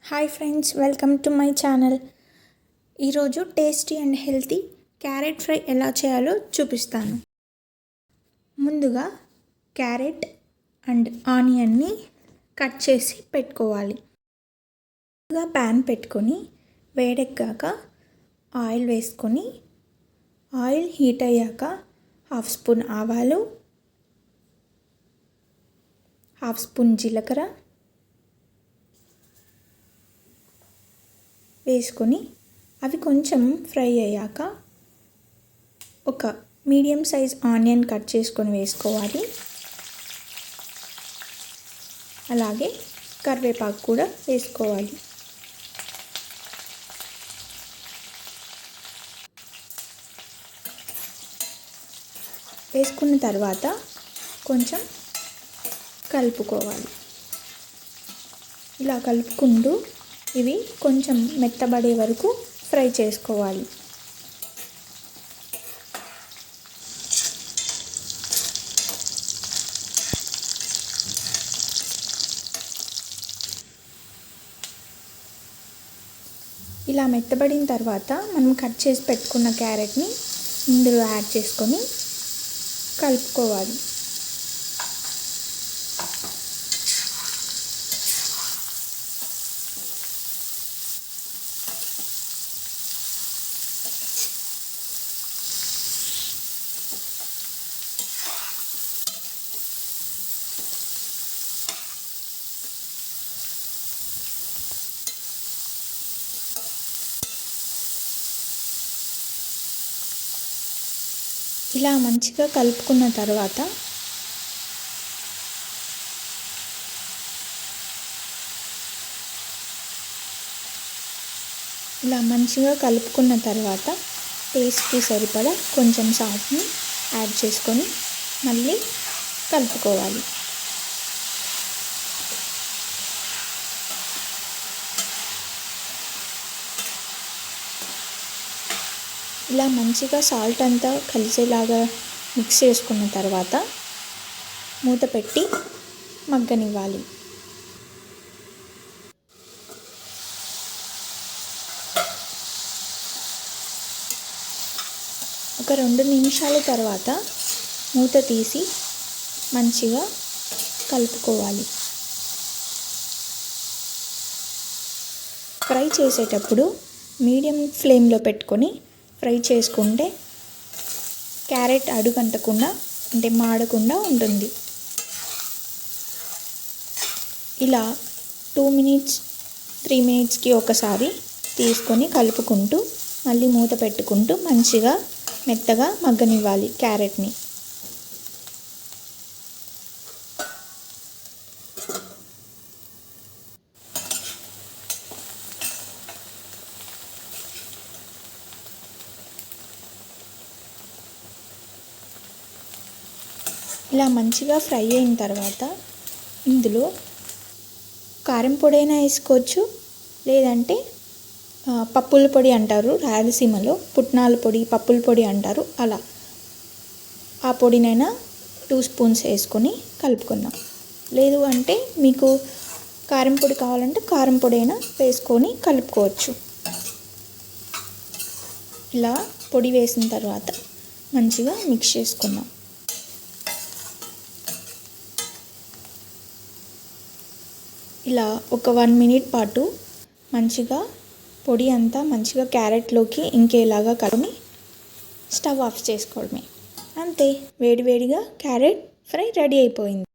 Hi friends, welcome to my channel. ఈరోజు tasty and healthy carrot fry ఎలా చేయాలో చూపిస్తాను. ముందుగా క్యారెట్ అండ్ ఆనియన్ని కట్ చేసి పెట్టుకోవాలి. ముందుగా ప్యాన్ పెట్టుకొని వేడెక్కాక ఆయిల్ వేసుకొని ఆయిల్ హీట్ అయ్యాక 1/2 స్పూన్ ఆవాలు, 1/2 స్పూన్ జీలకర్ర వేసుకొని అవి కొంచెం ఫ్రై అయ్యాక ఒక మీడియం సైజ్ ఆనియన్ కట్ చేసుకొని వేసుకోవాలి. అలాగే కరివేపాకు కూడా వేసుకోవాలి. వేసుకున్న తర్వాత కొంచెం కలుపుకోవాలి. ఇలా కలుపుకుంటూ ఇవి కొంచెం మెత్తబడే వరకు ఫ్రై చేసుకోవాలి. ఇలా మెత్తబడిన తర్వాత మనం కట్ చేసి పెట్టుకున్న క్యారెట్ని ఇందులో యాడ్ చేసుకొని కలుపుకోవాలి. ఇలా మంచిగా కలుపుకున్న తర్వాత టేస్ట్కి సరిపడా కొంచెం సాల్ట్ని యాడ్ చేసుకొని మళ్ళీ కలుపుకోవాలి. ఇలా మంచిగా సాల్ట్ అంతా కలిసేలాగా మిక్స్ చేసుకున్న తర్వాత మూత పెట్టి మగ్గనివ్వాలి. ఒక 2 నిమిషాల తర్వాత మూత తీసి మంచిగా కలుపుకోవాలి. ఫ్రై చేసేటప్పుడు మీడియం ఫ్లేమ్లో పెట్టుకొని ఫ్రై చేసుకుంటే క్యారెట్ అడుగంటకుండా అంటే మాడకుండా ఉంటుంది. ఇలా 2 మినిట్స్ 3 మినిట్స్కి ఒకసారి తీసుకొని కలుపుకుంటూ మళ్ళీ మూత పెట్టుకుంటూ మంచిగా మెత్తగా మగ్గనివ్వాలి క్యారెట్ని. ఇలా మంచిగా ఫ్రై అయిన తర్వాత ఇందులో కారం పొడి అయినా వేసుకోవచ్చు, లేదంటే పప్పుల పొడి అంటారు రాయలసీమలో, పుట్నాల పొడి, పప్పుల పొడి అంటారు, అలా ఆ పొడినైనా 2 స్పూన్స్ వేసుకొని కలుపుకుందాం. లేదు అంటే మీకు కారం పొడి కావాలంటే కారం పొడి అయినా వేసుకొని కలుపుకోవచ్చు. ఇలా పొడి వేసిన తర్వాత మంచిగా మిక్స్ చేసుకుందాం. ఇలా ఒక 1 మినిట్ పాటు మంచిగా పొడి అంతా మంచిగా క్యారెట్లోకి ఇంకేలాగా కలుపుని స్టవ్ ఆఫ్ చేసుకోవడమే. అంతే, వేడివేడిగా క్యారెట్ ఫ్రై రెడీ అయిపోయింది.